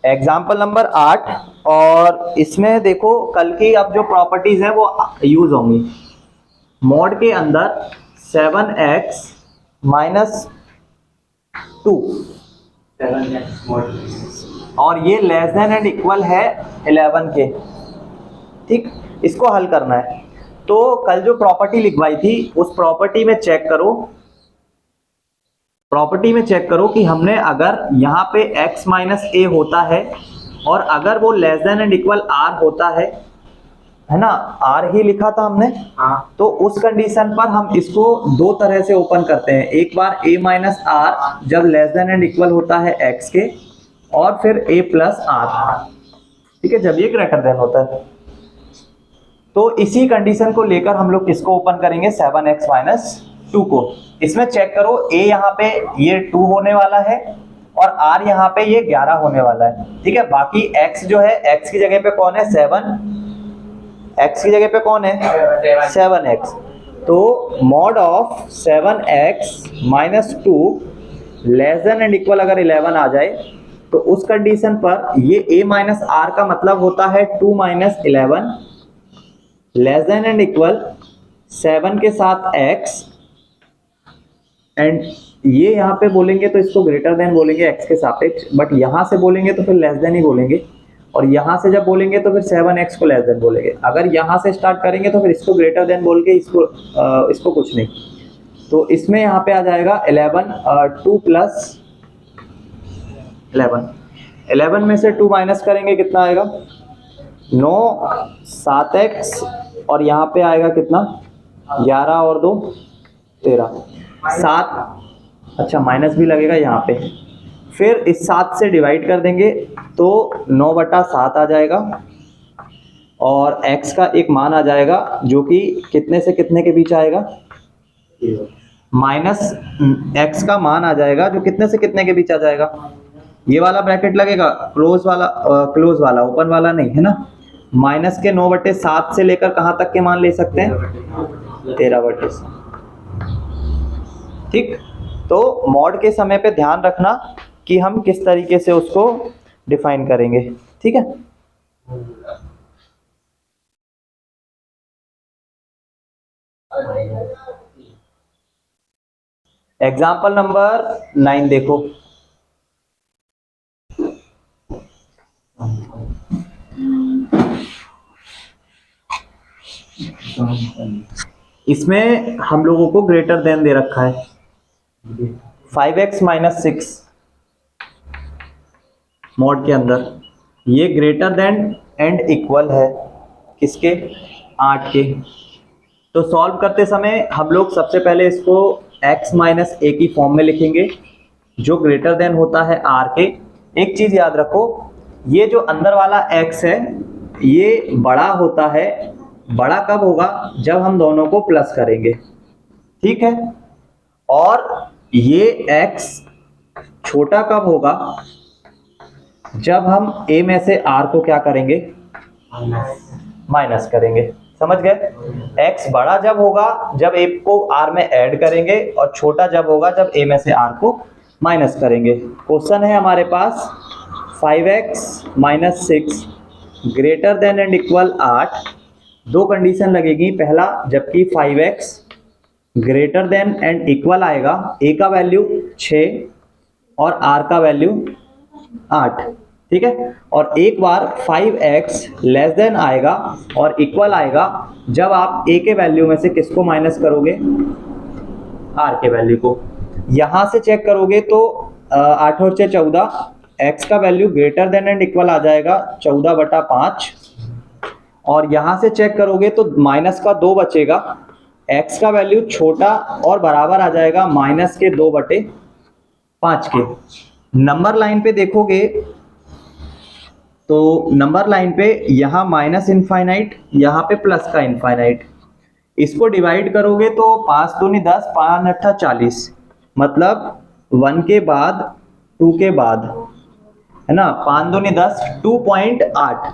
Example number 8। और इसमें देखो कल की अब जो प्रॉपर्टीज हैं वो यूज होंगी। मॉड के अंदर 7x माइनस 2 और ये लेस देन एंड इक्वल है 11 के। ठीक, इसको हल करना है। तो कल जो प्रॉपर्टी लिखवाई थी उस प्रॉपर्टी में चेक करो, कि हमने अगर यहाँ पे x माइनस ए होता है और अगर वो less than and equal r होता है ना, r ही लिखा था हमने। हाँ। तो उस कंडीशन पर हम इसको दो तरह से ओपन करते हैं। एक बार a माइनस आर जब लेस देन एंड इक्वल होता है x के, और फिर a प्लस आर, ठीक है, जब ये ग्रेटर देन होता है। तो इसी कंडीशन को लेकर हम लोग किसको ओपन करेंगे, 7x माइनस 2 को। इसमें चेक करो a यहाँ पे ये 2 होने वाला है और r यहाँ पे ये 11 होने वाला है। ठीक है, बाकी x जो है, x की जगह पे कौन है, 7। x की जगह पे कौन है, 7x। तो mod of 7x minus 2 less than and equal अगर 11 आ जाए तो उस कंडीशन पर ये a माइनस आर का मतलब होता है 2 minus 11 less than and equal 7 के साथ x, एंड ये यहाँ पे बोलेंगे तो इसको ग्रेटर देन बोलेंगे x के सापेक्ष, बट यहाँ से बोलेंगे तो फिर लेस देन ही बोलेंगे, और यहाँ से जब बोलेंगे तो फिर 7x को लेस देन बोलेंगे। अगर यहाँ से स्टार्ट करेंगे तो फिर इसको ग्रेटर देन बोल के इसको कुछ नहीं। तो इसमें यहाँ पे आ जाएगा 11, 2 प्लस 11 में से 2 माइनस करेंगे कितना आएगा, 9, 7x, और यहाँ पे आएगा कितना, 11 और 2 13, 7। अच्छा, माइनस भी लगेगा यहाँ पे। फिर इस 7 से डिवाइड कर देंगे तो 9/7 आ जाएगा, और x का एक मान आ जाएगा जो कि कितने से कितने के बीच आएगा, माइनस x का मान आ जाएगा जो कितने से कितने के बीच आ जाएगा। ये वाला ब्रैकेट लगेगा, क्लोज वाला, ओपन वाला नहीं, है ना। माइनस के 9/7 से लेकर कहाँ तक के मान ले सकते हैं, 13/7। ठीक, तो मॉड के समय पे ध्यान रखना कि हम किस तरीके से उसको डिफाइन करेंगे। ठीक है, एग्जाम्पल नंबर 9 देखो। इसमें हम लोगों को ग्रेटर देन दे रखा है 5x माइनस 6 मॉड के अंदर। ये ग्रेटर देन एंड इक्वल है किसके, 8 के। तो सॉल्व करते समय हम लोग सबसे पहले इसको x माइनस ए की फॉर्म में लिखेंगे जो ग्रेटर देन होता है r के। एक चीज याद रखो, ये जो अंदर वाला x है ये बड़ा होता है। बड़ा कब होगा, जब हम दोनों को प्लस करेंगे। ठीक है, और ये x छोटा कब होगा, जब हम a में से r को क्या करेंगे, माइनस करेंगे। समझ गए, x बड़ा जब होगा जब a को r में ऐड करेंगे, और छोटा जब होगा जब a में से r को माइनस करेंगे। क्वेश्चन है हमारे पास 5x minus 6 greater than and equal 8। दो कंडीशन लगेगी, पहला जबकि 5x greater than and equal आएगा, a का वैल्यू 6 और r का वैल्यू 8। ठीक है, और एक बार 5x लेस देन आएगा और इक्वल आएगा जब आप a के वैल्यू में से किसको माइनस करोगे, r के वैल्यू को। यहां से चेक करोगे तो 8 और 6 14, x का value greater than and equal आ जाएगा 14/5, और यहां से चेक करोगे तो माइनस का 2 बचेगा, x का वैल्यू छोटा और बराबर आ जाएगा माइनस के 2/5 के। नंबर लाइन पे देखोगे तो नंबर लाइन पे यहाँ माइनस इनफाइनाइट, यहाँ पे प्लस का इनफाइनाइट। इसको डिवाइड करोगे तो 5 दूनी 10, 5 8 40, मतलब 1 के बाद 2 के बाद, है ना। 5 दूनी 10, 2.8,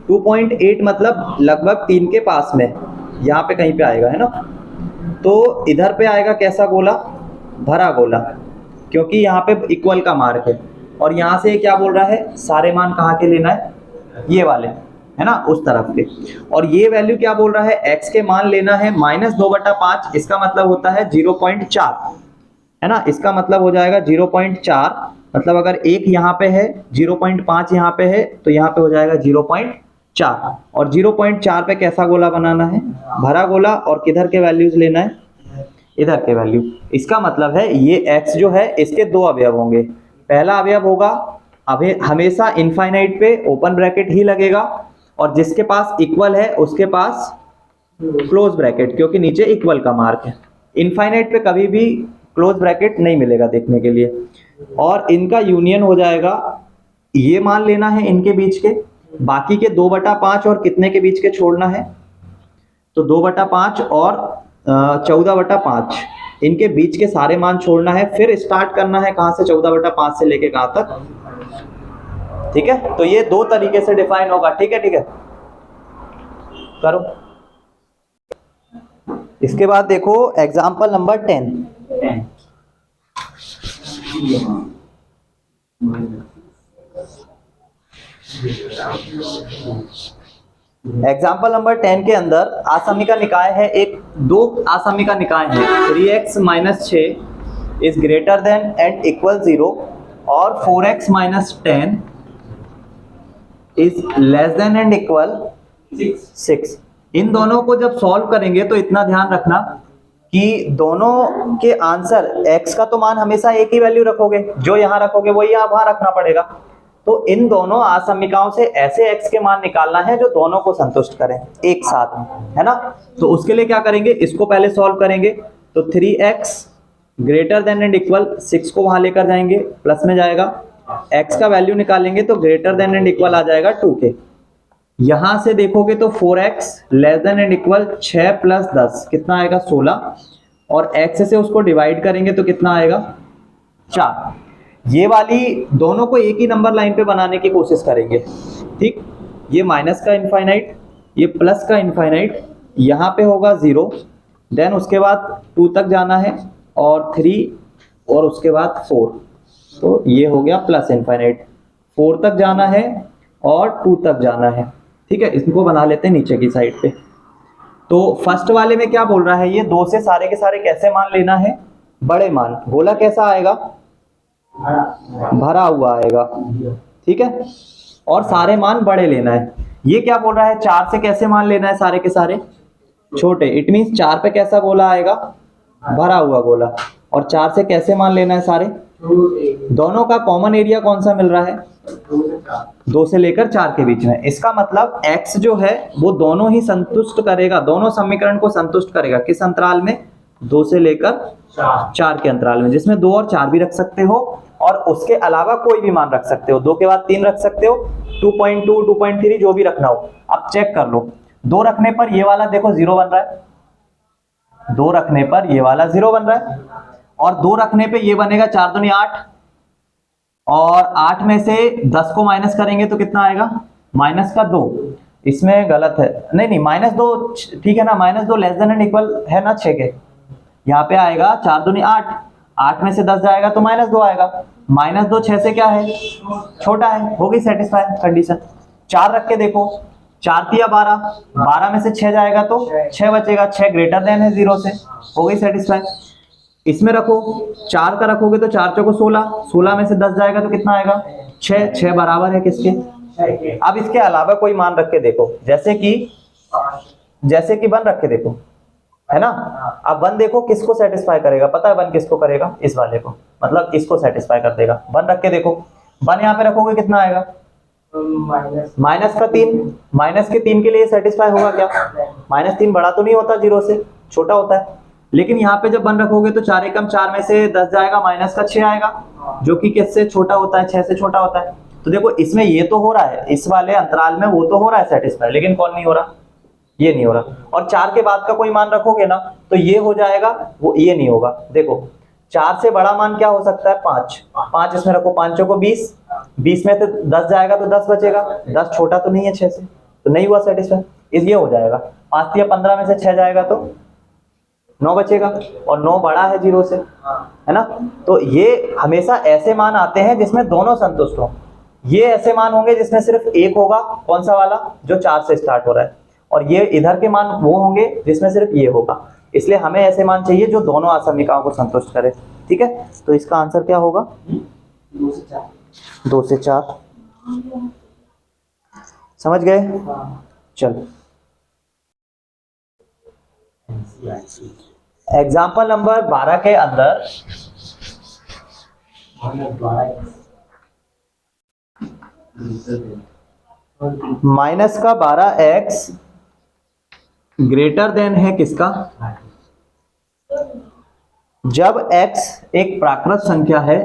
2.8 मतलब लगभग 3 के पास में यहाँ पे कहीं पे आएगा, है ना। तो इधर पे आएगा कैसा गोला, भरा गोला, क्योंकि यहाँ पे इक्वल का मार्क है। और यहाँ से क्या बोल रहा है, सारे मान कहाँ के लेना है, ये वाले, है ना, उस तरफ के। और ये वैल्यू क्या बोल रहा है, x के मान लेना है -2/5, इसका मतलब होता है 0.4, है ना, इसका मतलब हो जाएगा 0.4, मतलब अगर 1 यहाँ पे है, 0.5 यहाँ पे है, तो यहाँ पे हो जाएगा 0.4। और 0.4 पे कैसा गोला बनाना है, भरा गोला, और किधर के वैल्यूज लेना है, इधर के वैल्यू। इसका मतलब है ये x जो है इसके दो अवयव होंगे। पहला अवयव होगा अभी हमेशा इनफाइनाइट पे ओपन ब्रैकेट ही लगेगा, और जिसके पास इक्वल है उसके पास क्लोज ब्रैकेट, क्योंकि नीचे इक्वल का मार्क है। इनफाइनाइट पे कभी भी क्लोज ब्रैकेट नहीं मिलेगा देखने के लिए। और इनका यूनियन हो जाएगा, ये मान लेना है इनके बीच के, बाकी के 2/5 और कितने के बीच के छोड़ना है, तो 2/5 और 14/5, इनके बीच के सारे मान छोड़ना है। फिर स्टार्ट करना है कहां से, 14/5 से लेके कहां तक, ठीक है। तो ये दो तरीके से डिफाइन होगा, ठीक है, ठीक है, करो। इसके बाद देखो एग्जांपल नंबर 10। एग्जाम्पल नंबर 10 के अंदर आसमिका निकाय है, एक दो आसमिका निकाय है, 3x - 6 is greater than and equal 0 और 4x - 10 is less than and equal 6। इन दोनों को जब सॉल्व करेंगे तो इतना ध्यान रखना कि दोनों के आंसर, x का तो मान हमेशा एक ही वैल्यू रखोगे, जो यहाँ रखोगे वही यहाँ वहां रखना पड़ेगा। तो इन दोनों आसमिकाओं से ऐसे x के मान निकालना है जो दोनों को संतुष्ट करें एक साथ में, है ना। तो उसके लिए क्या करेंगे, इसको पहले सॉल्व करेंगे। तो 3x greater than and equal 6 को वहां लेकर जाएंगे, प्लस में जाएगा, x का वैल्यू निकालेंगे तो ग्रेटर देन एंड इक्वल आ जाएगा 2 के। यहां से देखोगे तो 4x less than and equal 6 + 10 कितना आएगा 16, और x से उसको डिवाइड करेंगे तो कितना आएगा 4। ये वाली दोनों को एक ही नंबर लाइन पे बनाने की कोशिश करेंगे, ठीक। ये माइनस का इनफाइनाइट, ये प्लस का इनफाइनाइट, यहाँ पे होगा 0, देन उसके बाद 2 तक जाना है, और 3, और उसके बाद 4, तो ये हो गया प्लस इनफाइनाइट। 4 तक जाना है और 2 तक जाना है, ठीक है। इसको बना लेते हैं नीचे की साइड पे। तो फर्स्ट वाले में क्या बोल रहा है, ये 2 से सारे के सारे कैसे मान लेना है, बड़े मान। गोला कैसा आएगा, भरा हुआ आएगा, ठीक है, और सारे मान बड़े लेना है। ये क्या बोल रहा है, 4 से कैसे मान लेना है सारे के सारे छोटे। इट मीन्स 4 पे कैसा गोला आएगा, भरा हुआ गोला, और 4 से कैसे मान लेना है सारे। दोनों का कॉमन एरिया कौन सा मिल रहा है, 2 से लेकर 4 के बीच में। इसका मतलब x जो है वो दोनों ही संतुष्ट करेगा, दोनों समीकरण को संतुष्ट करेगा। किस अंतराल में, 2 से लेकर 4 के अंतराल में, जिसमें 2 और 4 भी रख सकते हो, और उसके अलावा कोई भी मान रख सकते हो। 2 के बाद 3 रख सकते हो, 2.2, 2.3 जो भी रखना हो। अब चेक कर लो, 2 रखने पर ये वाला देखो 0 बन रहा है, 2 रखने पर ये वाला 0 बन रहा है, और 2 रखने पे ये बनेगा 4 दूनी 8, और 8 में से 10 को माइनस करेंगे तो कितना आएगा, -2। इसमें गलत है, नहीं -2 ठीक है ना, -2 लेस देन एंड इक्वल है ना 6 के। यहाँ पे आएगा 4 दूनी 8, 8 में से 10 जाएगा तो -2 आएगा। -2 6 से क्या है, छोटा है, होगी सेटिस्फाई कंडीशन। 4 रख के देखो, 4 तिया 12, 12 में से 6 जाएगा तो 6 बचेगा, 6 ग्रेटर देन है 0 से, हो गई सेटिस्फाई। इसमें रखो, 4 का रखोगे तो 4 चौको 16, 16 में से 10 जाएगा तो कितना आएगा 6, 6 बराबर है किसके। अब इसके अलावा कोई मान रख के देखो, जैसे कि 1 रख के देखो, है ना। अब 1 देखो किसको सेटिस्फाई करेगा, पता है 1 किसको करेगा, इस वाले को, मतलब इसको सेटिस्फाई कर देगा। 1 रख के देखो, 1 यहाँ पे रखोगे कितना आएगा, -3, -3 के लिए सेटिस्फाई होगा क्या, -3 बड़ा तो नहीं होता 0 से, छोटा होता है। लेकिन यहाँ पे जब 1 रखोगे तो 4 एकम 4 में से 10 जाएगा, -6 आएगा, जो कि किससे छोटा होता है, 6 से छोटा होता है। तो देखो इसमें ये तो हो रहा है, इस वाले अंतराल में वो तो हो रहा है सेटिस्फाई, लेकिन कौन नहीं हो रहा, ये नहीं हो रहा। और 4 के बाद का कोई मान रखोगे ना तो ये हो जाएगा, वो ये नहीं होगा। देखो 4 से बड़ा मान क्या हो सकता है, 5, 5 इसमें रखो, 5 को 20, 20 में से 10 जाएगा तो 10 बचेगा, 10 छोटा तो नहीं है 6 से, तो नहीं हुआ सेटिस्फाई, इस ये हो जाएगा। 5 या 15 में से 6 जाएगा तो 9 बचेगा, और 9 बड़ा है 0 से, है ना। तो ये हमेशा ऐसे मान आते हैं जिसमें दोनों संतुष्ट हों। ये ऐसे मान होंगे जिसमें सिर्फ एक होगा, कौन सा वाला, जो 4 से स्टार्ट हो रहा है, और ये इधर के मान वो होंगे जिसमें सिर्फ ये होगा। इसलिए हमें ऐसे मान चाहिए जो दोनों आसमिकाओं को संतुष्ट करे। ठीक है, तो इसका आंसर क्या होगा? 2 से 4। समझ गए? चलो, एग्जाम्पल नंबर 12 के अंदर माइनस का 12x ग्रेटर देन है किसका? जब x एक प्राकृत संख्या है,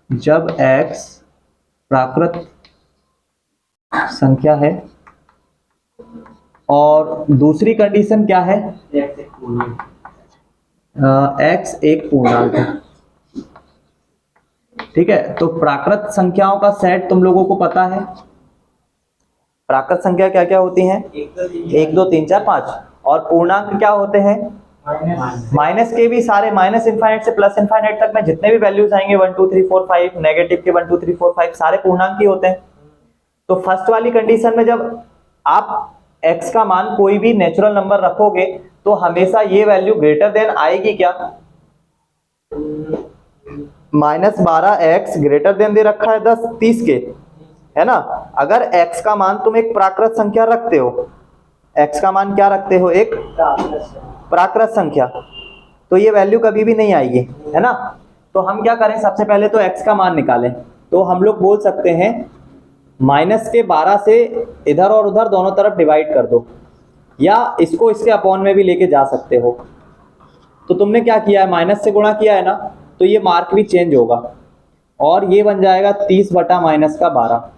जब x प्राकृत संख्या है, और दूसरी कंडीशन क्या है? x एक पूर्णांक है। ठीक है, तो प्राकृत संख्याओं का सेट तुम लोगों को पता है। प्राकृत संख्या क्या क्या होती हैं? 1 2 3 4 5। और पूर्णांक क्या होते हैं? माइनस के भी सारे, माइनस इनफाइनाइट से प्लस इनफाइनाइट तक में जितने भी वैल्यूज आएंगे 1 2 3 4 5, नेगेटिव के 1 2 3 4 5 सारे पूर्णांक ही होते हैं। तो फर्स्ट वाली कंडीशन में जब आप x का मान कोई भी नेचुरल नंबर रखोगे तो हमेशा ये वैल्यू ग्रेटर देन आएगी क्या? -12x ग्रेटर देन दे रखा है 10 30 के, है ना। अगर x का मान तुम एक प्राकृत संख्या रखते हो, x का मान क्या रखते हो? एक प्राकृत संख्या, तो ये वैल्यू कभी भी नहीं आएगी, है ना। तो हम क्या करें, सबसे पहले तो x का मान निकालें। तो हम लोग बोल सकते हैं माइनस के 12 से इधर और उधर दोनों तरफ डिवाइड कर दो, या इसको इसके अपॉन में भी लेके जा सकते हो। तो तुमने क्या किया है, माइनस से गुणा किया है ना, तो ये मार्क भी चेंज होगा और ये बन जाएगा 30 बटा माइनस का 12,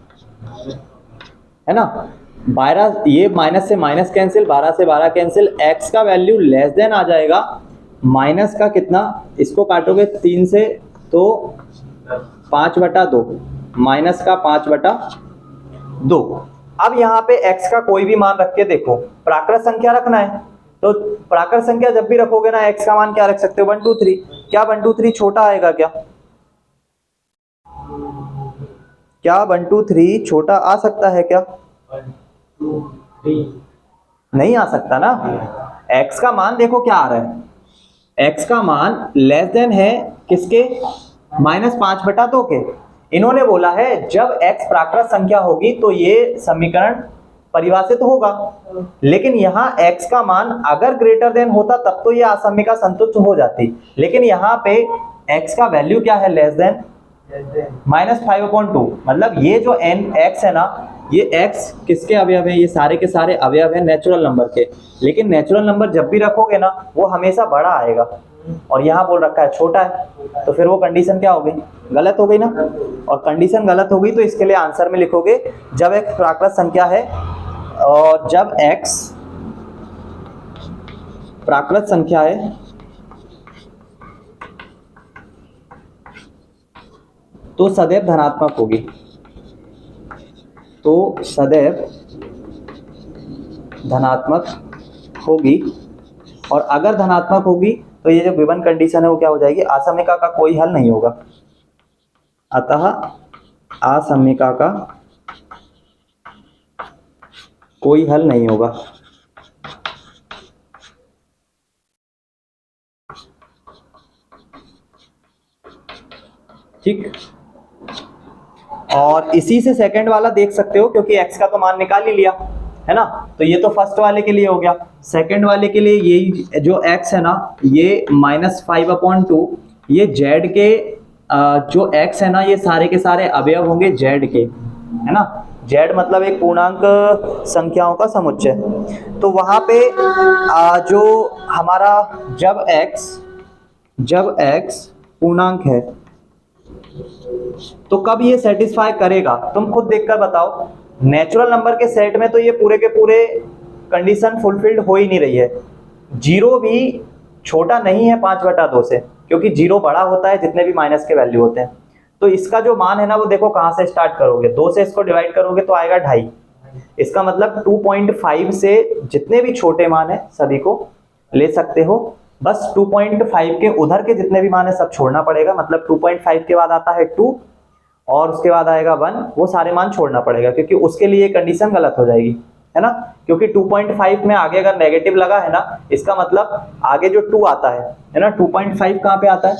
है ना। 12, ये माइनस से माइनस कैंसिल, 12 से 12 कैंसिल, x का वैल्यू लेस देन आ जाएगा माइनस का कितना, इसको काटोगे 3 से तो 5 बटा 2, माइनस का 5 बटा 2। अब यहाँ पे x का कोई भी मान रख के देखो, प्राकृत संख्या रखना है तो प्राकृत संख्या जब भी रखोगे ना x का मान क्या रख सकते हो? 1 2 3। क्या 1 2 3 छोटा आएगा क्या? क्या 1 2 3 छोटा आ सकता है क्या? 1 2 3 नहीं आ सकता ना। x का मान देखो क्या आ रहा है, x का मान लेस देन है किसके? -5 बटा 2 के। इन्होंने बोला है जब x प्राकृत संख्या होगी तो ये समीकरण परिभाषित होगा, लेकिन यहाँ x का मान अगर ग्रेटर देन होता तब तो ये आसमिका संतुष्ट हो जाती, लेकिन यहाँ पे x का वैल्यू क्या है? Less than -5/2। मतलब ये जो x है ना, ये x किसके अवयव है? ये सारे के सारे अवयव है नेचुरल नंबर के, लेकिन नेचुरल नंबर जब भी रखोगे ना वो हमेशा बड़ा आएगा, और यहाँ बोल रखा है छोटा है, तो फिर वो कंडीशन क्या हो गई? गलत हो गई ना। और कंडीशन गलत हो गई तो इसके लिए आंसर में लिखोगे जब x प्राकृत संख्या है और जब x प्राकृत संख्या है तो सदैव धनात्मक होगी, तो सदैव धनात्मक होगी। और अगर धनात्मक होगी तो ये जो गिवन कंडीशन है वो क्या हो जाएगी? आसमिका का कोई हल नहीं होगा। अतः आसमिका का कोई हल नहीं होगा। ठीक, और इसी से सेकंड वाला देख सकते हो, क्योंकि x का तो मान निकाल ही लिया है ना, तो ये तो फर्स्ट वाले के लिए हो गया। सेकंड वाले के लिए ये जो x है ना, ये -5/2, ये z के जो x है ना, ये सारे के सारे अवयव होंगे z के, है ना। z मतलब एक पूर्णांक संख्याओं का समुच्चय। तो वहां पे जो हमारा जब x पूर्णांक है तो कब ये सेटिस्फाई करेगा? तुम खुद देखकर बताओ। नेचुरल नंबर के सेट में तो ये पूरे के पूरे कंडीशन फुलफिल्ड हो ही नहीं रही है। 0 भी छोटा नहीं है 5/2 से, क्योंकि 0 बड़ा होता है जितने भी माइनस के वैल्यू होते हैं। तो इसका जो मान है ना वो देखो कहां से स्टार्ट करोगे, 2 से इसको डिवाइड करोगे तो आएगा 2.5। इसका मतलब 2.5 से जितने भी छोटे मान है सभी को ले सकते हो, बस 2.5 के उधर के जितने भी मान है सब छोड़ना पड़ेगा, मतलब 2.5 के बाद आता है 2 और उसके बाद आएगा 1, वो सारे मान छोड़ना पड़ेगा क्योंकि उसके लिए कंडीशन गलत हो जाएगी, है ना। क्योंकि 2.5 में आगे अगर नेगेटिव लगा है ना, इसका मतलब आगे जो 2 आता है ना, 2.5 कहाँ पे आता है,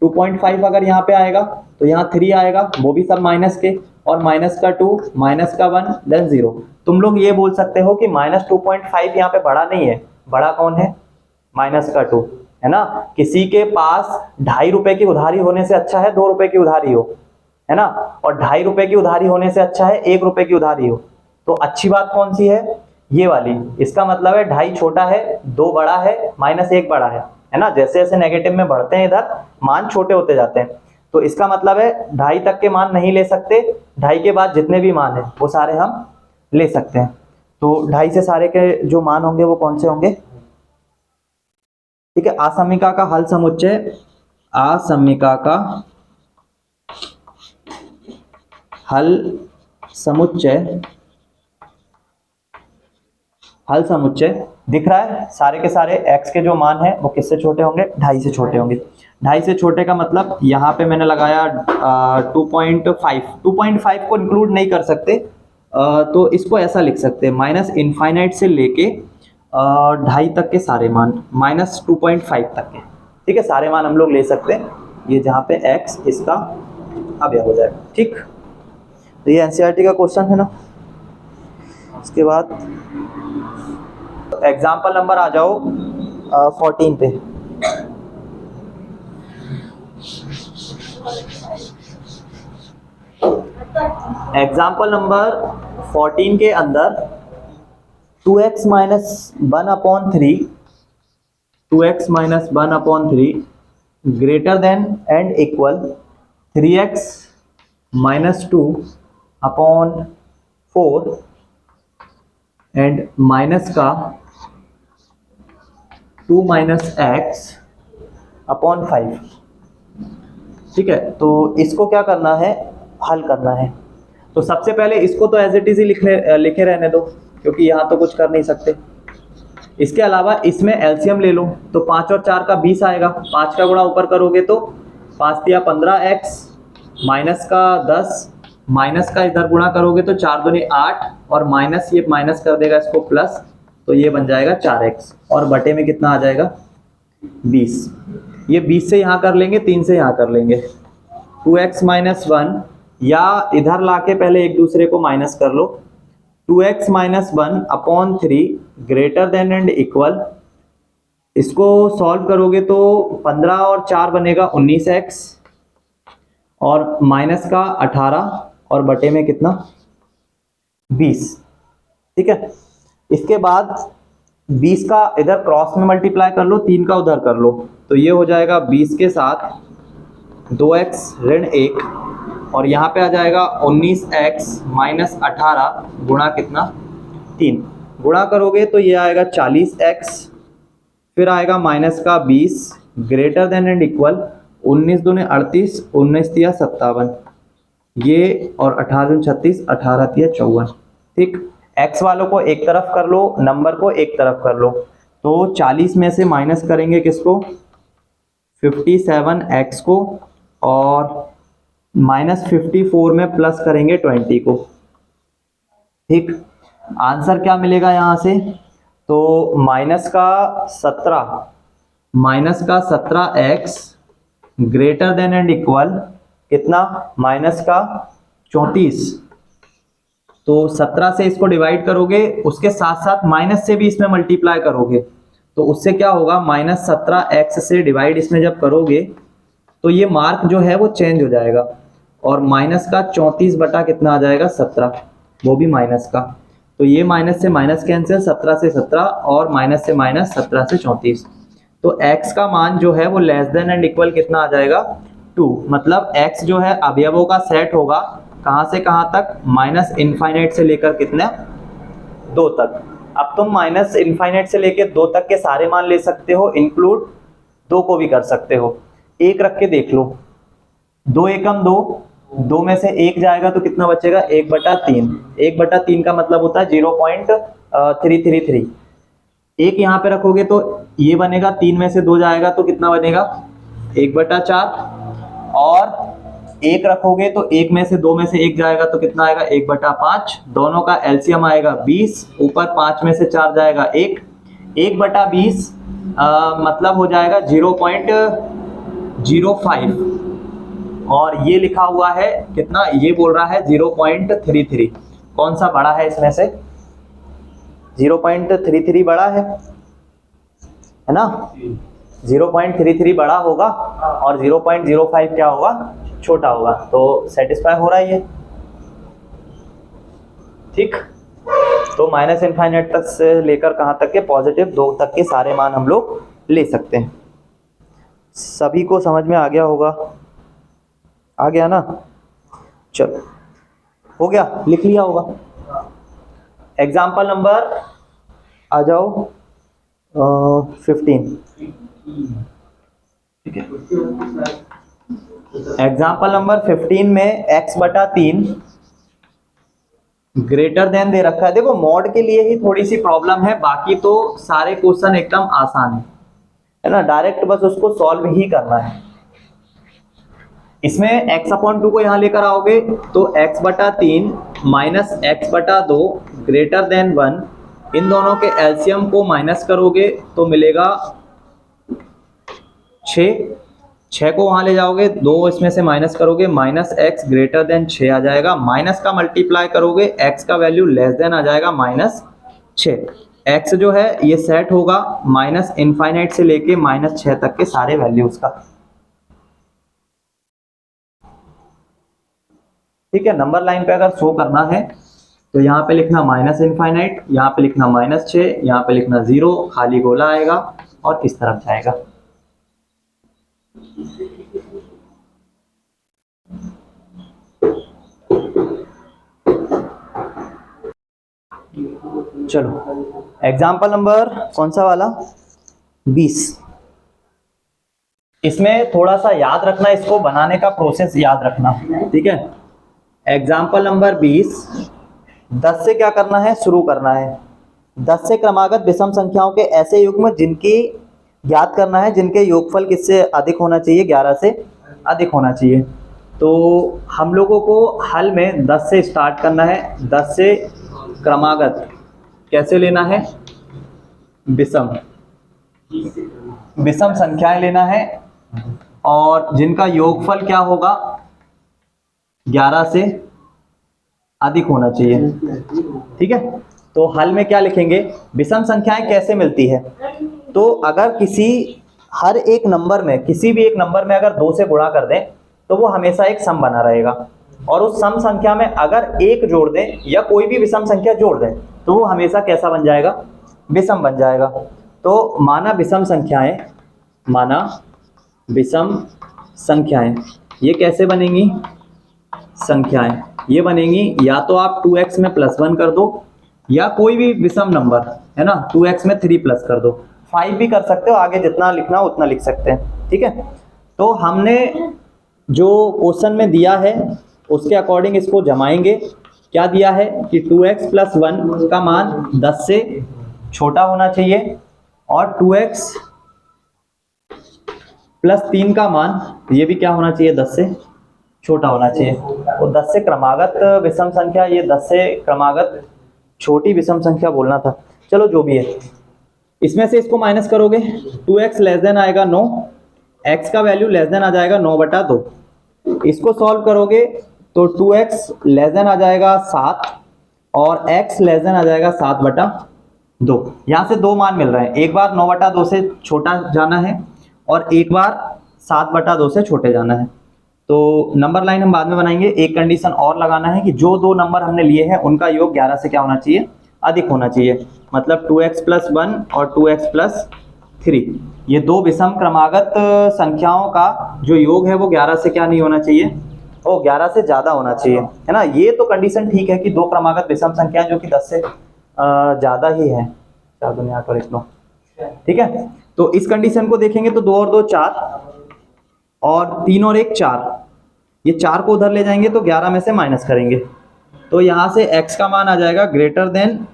2.5 अगर यहाँ पे आएगा तो यहाँ 3 आएगा, वो भी सब माइनस के, और माइनस का 2 माइनस का 1 देन 0। तुम लोग ये बोल सकते हो कि -2.5 यहाँ पे बड़ा नहीं है, बड़ा कौन है, माइनस का 2, है ना। किसी के पास 2.5 रुपए की उधारी होने से अच्छा है 2 रुपए की उधारी हो, है ना, और 2.5 रुपए की उधारी होने से अच्छा है 1 रुपए की उधारी हो। तो अच्छी बात कौन सी है, ये वाली। इसका मतलब है 2.5 छोटा है, 2 बड़ा है, -1 बड़ा है ना। जैसे जैसे नेगेटिव में बढ़ते हैं इधर मान छोटे होते जाते हैं, तो इसका मतलब है 2.5 तक के मान नहीं ले सकते, 2.5 के बाद जितने भी मान है वो सारे हम ले सकते हैं। तो 2.5 से सारे के जो मान होंगे वो कौन से होंगे, ठीक है। असमीका का हल समुच्चय, असमीका का हल समुच्चय, हल समुच्चय दिख रहा है, सारे के सारे x के जो मान है वो किससे छोटे होंगे, 2.5 से छोटे होंगे। 2.5 से छोटे का मतलब यहाँ पे मैंने लगाया 2.5 को इंक्लूड नहीं कर सकते, तो इसको ऐसा लिख सकते हैं -इनफाइनाइट से लेके 2.5 तक के सारे मान, -2.5 तक के, ठीक है, सारे मान हम लोग ले सकते हैं। ये जहाँ पे x इसका अवयव हो जाएगा, ठीक। तो ये एनसीईआरटी का क्वेश्चन है ना। इसके बाद एग्जाम्पल नंबर आ जाओ 14 पे। एग्जाम्पल नंबर 14 के अंदर 2x - 1/3, 2x - 1/3 greater than and equal 3x - 2/4 and minus का 2 - x/5, ठीक है। तो इसको क्या करना है, हल करना है। तो सबसे पहले इसको तो एज इट इज ही लिखे रहने दो, क्योंकि यहाँ तो कुछ कर नहीं सकते। इसके अलावा इसमें एलसीएम ले लो, तो 5 और 4 का 20 आएगा, 5 का गुणा ऊपर करोगे तो 5 × 15x माइनस का 10, माइनस का इधर गुणा करोगे तो 4 दूनी 8, और माइनस ये माइनस कर देगा इसको प्लस, तो ये बन जाएगा 4x, और बटे में कितना आ जाएगा 20। ये 20 से यहाँ कर लेंगे, 3 से यहाँ कर लेंगे, 2x - 1, या इधर लाके पहले एक दूसरे को माइनस कर लो, 2x - 1/3 greater than and equal, इसको सॉल्व करोगे तो 15 और 4 बनेगा 19x, और माइनस का 18, और बटे में कितना 20, ठीक है। इसके बाद 20 का इधर क्रॉस में मल्टीप्लाई कर लो, 3 का उधर कर लो, तो ये हो जाएगा 20 के साथ 2x - 1, और यहाँ पे आ जाएगा 19x - 18 गुणा कितना 3, गुणा करोगे तो ये आएगा 40x, फिर आएगा माइनस का 20 ग्रेटर देन एंड इक्वल 19 दूनी 38, 19 तिया 57, ये और 18 दूनी 36, 18 तिया 54, ठीक। x वालों को एक तरफ कर लो, नंबर को एक तरफ कर लो, तो 40 में से माइनस करेंगे किसको 57x को, और -54 में प्लस करेंगे 20 को, ठीक। आंसर क्या मिलेगा यहाँ से, तो माइनस का 17x greater than and equal कितना माइनस का 34, तो 17 से इसको डिवाइड करोगे, उसके साथ साथ माइनस से भी इसमें मल्टीप्लाई करोगे, तो उससे क्या होगा -17x से डिवाइड इसमें जब करोगे तो ये मार्क जो है वो चेंज हो जाएगा, और माइनस का 34 बटा कितना आ जाएगा 17, वो भी माइनस का, तो ये माइनस से माइनस कैंसिल, 17 से 17, और माइनस से माइनस 17 से 34, तो x का मान जो है वो लेस देन एंड इक्वल कितना आ जाएगा 2, मतलब x जो है अवयवों का सेट होगा, कहाँ से कहाँ तक, -इनफाइनाइट से लेकर कितने 2 तक। अब तुम -इनफाइनाइट से लेकर 2 तक के सारे मान ले सकते हो, इंक्लूड 2 को भी कर सकते हो। एक रख के देख लो, 2 एकम 2, 2 में से 1 जाएगा तो कितना बचेगा 1/3, 1/3 का मतलब होता है 0.333, एक यहाँ पे रखोगे तो ये बनेगा, 3 में से 2 जाएगा तो कितना बनेगा 1/4, और एक रखोगे तो 1 में से 2 में से 1 जाएगा तो कितना आएगा 1/5, दोनों का एलसीएम आएगा 20, ऊपर 5 में से 4 जाएगा 1, 1/20 मतलब हो जाएगा 0.05, और ये लिखा हुआ है कितना, ये बोल रहा है 0.33। कौन सा बड़ा है इसमें से, 0.33 बड़ा है ना, 0.33 बड़ा होगा और 0.05 क्या होगा, छोटा होगा, तो सेटिस्फाई हो रहा है ये। ठीक, तो माइनस इनफाइनाइट तक से लेकर कहाँ तक के, +2 तक के सारे मान हम लोग ले सकते हैं। सभी को समझ में आ गया होगा, आ गया ना, चलो हो गया, लिख लिया होगा। एग्जाम्पल नंबर आ जाओ 15। ठीक है, एग्जाम्पल नंबर 15 में x/3 ग्रेटर देन दे रखा है। देखो मॉड के लिए ही थोड़ी सी प्रॉब्लम है, बाकी तो सारे क्वेश्चन एकदम आसान है ना, डायरेक्ट बस उसको सॉल्व ही करना है। इसमें x/2 को यहां लेकर आओगे तो x/3 minus x/2 greater than 1, इन दोनों के एलसीएम को माइनस करोगे तो मिलेगा 6 को वहां ले जाओगे, 2 इसमें से माइनस करोगे, -x ग्रेटर देन 6 आ जाएगा, माइनस का मल्टीप्लाई करोगे x का वैल्यू लेस देन आ जाएगा -6। x जो है ये सेट होगा -इनफाइनाइट से लेके -6 तक के सारे वैल्यूज का। ठीक है, नंबर लाइन पे अगर शो करना है तो यहाँ पे लिखना -इनफाइनाइट, यहाँ पे लिखना -6, यहाँ पे लिखना 0, खाली गोला आएगा और इस तरफ जाएगा। चलो एग्जाम्पल नंबर कौन सा वाला, 20। इसमें थोड़ा सा याद रखना, इसको बनाने का प्रोसेस याद रखना। ठीक है, एग्जाम्पल नंबर 20, 10 से क्या करना है, शुरू करना है। 10 से क्रमागत विषम संख्याओं के ऐसे युग्म जिनकी ज्ञात करना है, जिनके योगफल किससे अधिक होना चाहिए, 11 से अधिक होना चाहिए। तो हम लोगों को हल में 10 से स्टार्ट करना है। 10 से क्रमागत कैसे लेना है, विषम संख्याएं लेना है, और जिनका योगफल क्या होगा 11 से अधिक होना चाहिए। ठीक है, तो हल में क्या लिखेंगे, विषम संख्याएं कैसे मिलती है, तो अगर हर एक नंबर में, किसी भी एक नंबर में अगर 2 से गुणा कर दें तो वो हमेशा एक सम बना रहेगा, और उस सम संख्या में अगर 1 जोड़ दें या कोई भी विषम संख्या जोड़ दें तो वो हमेशा कैसा बन जाएगा, विषम बन जाएगा। तो माना विषम संख्याएं ये कैसे बनेंगी, संख्याएं ये बनेंगी, या तो आप 2x में +1 कर दो, या कोई भी विषम नंबर है ना 2x में 3 प्लस कर दो, 5 भी कर सकते हो, आगे जितना लिखना उतना लिख सकते हैं। ठीक है, तो हमने जो क्वेश्चन में दिया है उसके अकॉर्डिंग इसको जमाएंगे। क्या दिया है कि 2x + 1 का मान 10 से छोटा होना चाहिए, और 2x + 3 का मान ये भी क्या होना चाहिए, 10 से छोटा होना चाहिए। तो 10 से क्रमागत विषम संख्या, ये 10 से क्रमागत छोटी विषम संख्या बोलना था, चलो जो भी है। इसमें से इसको माइनस करोगे, 2x लेस देन आएगा 9, x का वैल्यू लेस देन आ जाएगा 9/2। इसको सॉल्व करोगे तो 2x लेस देन आ जाएगा 7, और x लेस देन आ जाएगा 7/2। यहाँ से 2 मान मिल रहे हैं, एक बार 9/2 से छोटा जाना है और एक बार 7/2 से छोटे जाना है। तो नंबर लाइन हम बाद में बनाएंगे। एक कंडीशन और लगाना है कि जो 2 नंबर हमने लिए हैं उनका योग 11 से क्या होना चाहिए, अधिक होना चाहिए। मतलब 2x + 1 और 2x + 3, ये 2 विषम क्रमागत संख्याओं का जो योग है वो 11 से क्या नहीं होना चाहिए, वो 11 से ज़्यादा होना चाहिए, है ना। ये तो कंडीशन ठीक है कि 2 क्रमागत विषम संख्याएं जो कि 10 से ज़्यादा ही है, 4 दूनी 8 और 1 9। ठीक है, तो इस कंडीशन को देखेंगे तो 2 और 2 4, और 3 और 1 4, ये 4 को उधर ले जाएंगे तो 11 में से माइनस करेंगे, तो यहाँ से x का मान आ जाएगा ग्रेटर देन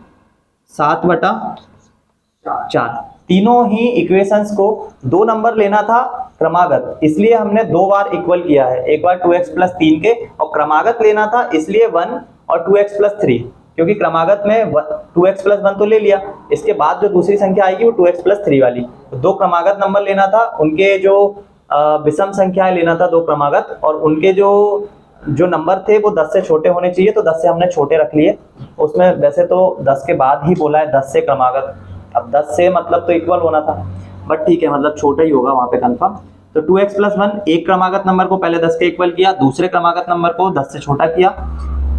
7/2, 4। तीनों ही इक्वेशंस को 2 नंबर लेना था क्रमागत, इसलिए हमने 2 बार इक्वल किया है, एक बार 2x प्लस 3 के, और क्रमागत लेना था इसलिए 1 और 2x प्लस 3, क्योंकि क्रमागत में 2x प्लस 1 तो ले लिया, इसके बाद जो दूसरी संख्या आएगी वो 2x प्लस 3 वाली। तो 2 क्रमागत नंबर लेना था, उनके जो विषम संख्याएं लेना था 2 क्रमागत, और उनके जो नंबर थे वो 10 से छोटे होने चाहिए, तो 10 से हमने छोटे रख लिए। उसमें वैसे तो 10 के बाद ही बोला है 10 से क्रमागत, अब 10 से मतलब तो इक्वल होना था, बट ठीक है, मतलब छोटा ही होगा वहां पे कंफर्म। तो 2x प्लस 1 एक क्रमागत नंबर को पहले 10 के इक्वल किया, दूसरे क्रमागत नंबर को 10 से छोटा किया,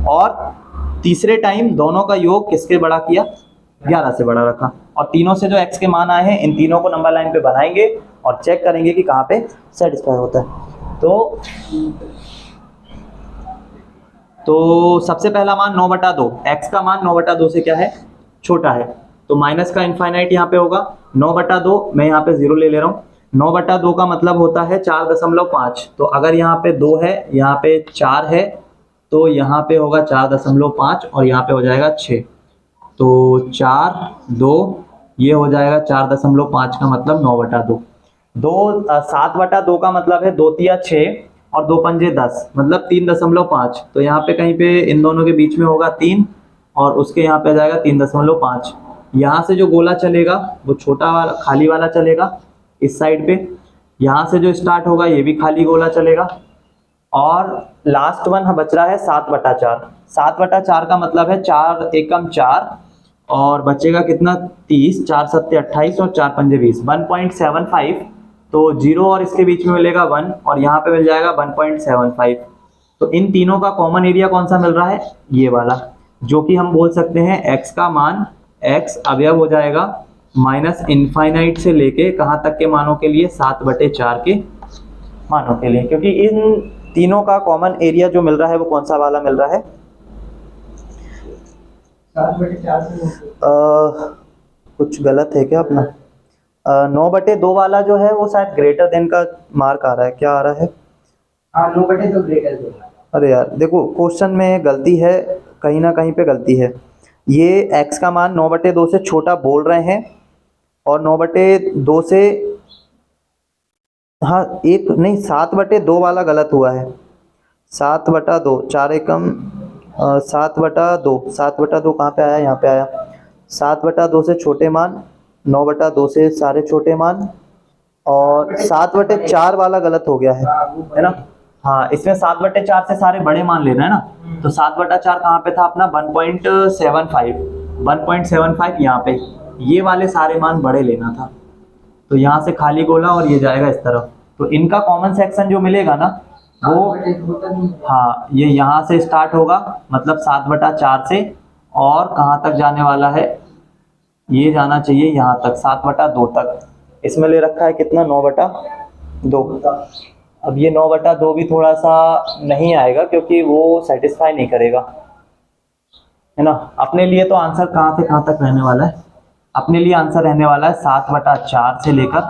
और तीसरे टाइम दोनों का योग किसके बड़ा किया, 11 से बड़ा रखा। और तीनों से जो x के मान आए हैं इन तीनों को नंबर लाइन पे बनाएंगे और चेक करेंगे कि कहाँ पे सेटिस्फाई होता है। तो सबसे पहला मान 9/2, x का मान 9/2 से क्या है, छोटा है, तो माइनस का इनफाइनाइट यहाँ पे होगा। 9/2 मैं यहाँ पे 0 ले रहा हूँ। 9/2 का मतलब होता है 4.5, तो अगर यहाँ पे 2 है, यहाँ पे 4 है, तो यहाँ पे होगा 4.5 और यहाँ पे हो जाएगा 6, तो 4 2 ये हो जाएगा 4.5 का मतलब 9/2। 7/2 का मतलब है 2 तिया 6 और 2 पंजे 10, मतलब 3.5, तो यहाँ पे कहीं पे इन दोनों के बीच में होगा 3 और उसके यहाँ पे आ जाएगा 3.5। यहाँ से जो गोला चलेगा वो छोटा वाला खाली वाला चलेगा इस साइड पे, यहाँ से जो स्टार्ट होगा ये भी खाली गोला चलेगा, और लास्ट वन बच रहा है 7/4। 7/4 का मतलब है 4 एकम 4 और बचेगा कितना 30, 4 सत्ते 28 और 4 पंजे 20, 1.75, तो 0 और इसके बीच में मिलेगा 1 और यहाँ पे मिल जाएगा 1.75। तो इन तीनों का कॉमन एरिया कौन सा मिल रहा है, ये वाला, जो कि हम बोल सकते हैं x का मान, x अवयव हो जाएगा माइनस इनफाइनाइट से लेके कहाँ तक के मानों के लिए, 7/4 के मानों के लिए, क्योंकि इन तीनों का कॉमन एरिया जो मिल रहा है वो कौन सा वाला मिल रहा है, 7/4 कुछ गलत है क्या अपना, 9/2 वाला जो है वो शायद ग्रेटर देन का मार्क आ रहा है, क्या आ रहा है, हाँ 9/2 ग्रेटर देन। अरे यार देखो क्वेश्चन में गलती है, कहीं ना कहीं पे गलती है, ये x का मान 9/2 से छोटा बोल रहे हैं और 9/2 से, हाँ एक नहीं 7/2 वाला गलत हुआ है, 7/2 4 एकम 7/2, 7/2 कहाँ पे आया, यहाँ पे आया, 7/2 से छोटे मान, 9/2 से सारे छोटे मान, और 7/4 वाला गलत हो गया है ना, हाँ इसमें 7/4 से सारे बड़े मान लेना है ना, तो 7/4 कहाँ पे था अपना 1.75 यहाँ पे, ये वाले सारे मान बड़े लेना था, तो यहाँ से खाली गोला और ये जाएगा इस तरफ, तो इनका कॉमन सेक्शन जो मिलेगा ना वो, हाँ ये यहाँ से स्टार्ट होगा, मतलब 7/4 से, और कहाँ तक जाने वाला है, ये जाना चाहिए यहाँ तक 7/2 तक, इसमें ले रखा है कितना 9/2। अब ये 9/2 भी थोड़ा सा नहीं आएगा क्योंकि वो सेटिस्फाई नहीं करेगा, है ना। अपने लिए तो आंसर कहाँ से कहाँ तक रहने वाला है, अपने लिए आंसर रहने वाला है 7/4 से लेकर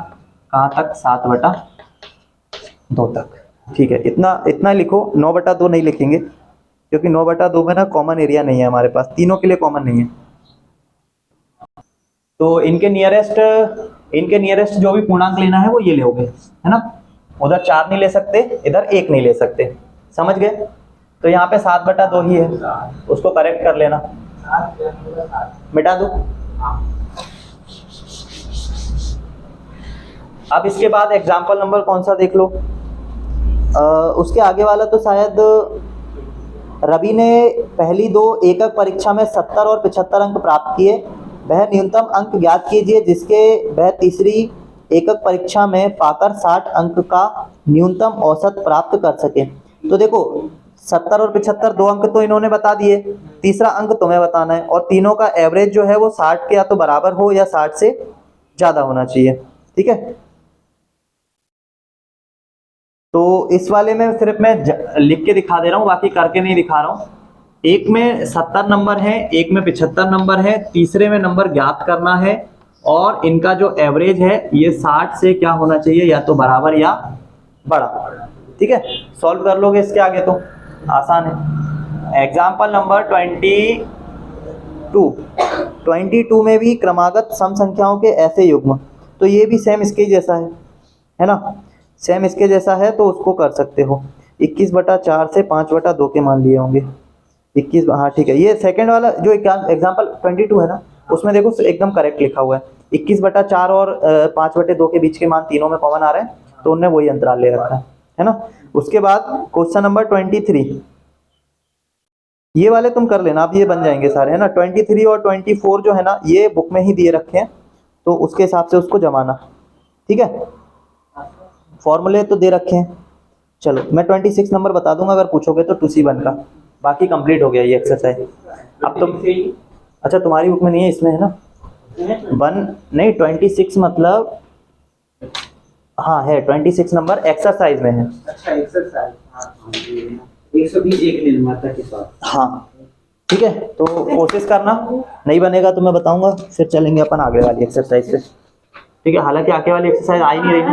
कहाँ तक 7/2 तक, ठीक है, इतना लिखो, 9/2 नहीं लिखेंगे क्योंकि 9/2 में ना कॉमन एरिया नहीं है हमारे पास, तीनों के लिए कॉमन नहीं है, तो इनके नियरेस्ट जो भी पूर्णांक लेना है वो ये लोगे, है ना, उधर 4 नहीं ले सकते, इधर 1 नहीं ले सकते, समझ गए। तो यहाँ पे 7/2 ही है, उसको करेक्ट कर लेना, मिटा दो। अब इसके बाद एग्जाम्पल नंबर कौन सा देख लो, उसके आगे वाला तो शायद रवि ने पहली 2 एकक परीक्षा में 70 और 75 अंक प्राप्त किए, वह न्यूनतम अंक ज्ञात कीजिए जिसके वह तीसरी एकक परीक्षा में पाकर 60 अंक का न्यूनतम औसत प्राप्त कर सके। तो देखो 70 और 75 2 अंक तो इन्होंने बता दिए, तीसरा अंक तुम्हें बताना है, और तीनों का एवरेज जो है वो 60 के या तो बराबर हो या 60 से ज़्यादा होना चाहिए, ठीक है। तो इस वाले में सिर्फ मैं लिख के दिखा दे रहा हूँ, बाकी करके नहीं दिखा रहा हूँ। एक में 70 नंबर है, एक में 75 नंबर है, तीसरे में नंबर ज्ञात करना है, और इनका जो एवरेज है ये 60 से क्या होना चाहिए, या तो बराबर या बड़ा, ठीक है। सॉल्व कर लोगे इसके आगे तो आसान है। एग्जाम्पल नंबर 22, 22 में भी क्रमागत सम संख्याओं के ऐसे युग्म, तो ये भी सेम इसके जैसा है ना, सेम इसके जैसा है, तो उसको कर सकते हो। 21/4 से 5/2 के मान लिए होंगे 21, हाँ ठीक है। ये सेकंड वाला जो एग्जांपल 22 है ना, उसमें देखो एकदम करेक्ट लिखा हुआ है, 21/4 और 5/2 के बीच के मान तीनों में कॉमन आ रहे हैं, तो उनने वही अंतराल ले रखा है ना। उसके बाद क्वेश्चन नंबर 23, ये वाले तुम कर लेना, अब ये बन जाएंगे सारे, है ना। 23 और 24 जो है ना, ये बुक में ही दिए रखे हैं, तो उसके हिसाब से उसको जमाना, ठीक है। फॉर्मूले तो दे रखे हैं। चलो मैं 26 नंबर बता दूंगा अगर पूछोगे तो 2C1 का, बाकी कंप्लीट हो गया ये एक्सरसाइज। अब तुम, अच्छा तुम्हारी बुक में नहीं है, इसमें है ना 1 नहीं 26 मतलब, हाँ है 26 नंबर एक्सरसाइज में है। अच्छा एक्सरसाइज, हाँ 120 एक निर्माता के साथ, हाँ ठीक है, तो कोशिश करना, नहीं बनेगा तो मैं बताऊंगा, फिर चलेंगे अपन आगे वाली एक्सरसाइज पे, ठीक है। हालांकि आगे वाली एक्सरसाइज आ ही नहीं रही ना।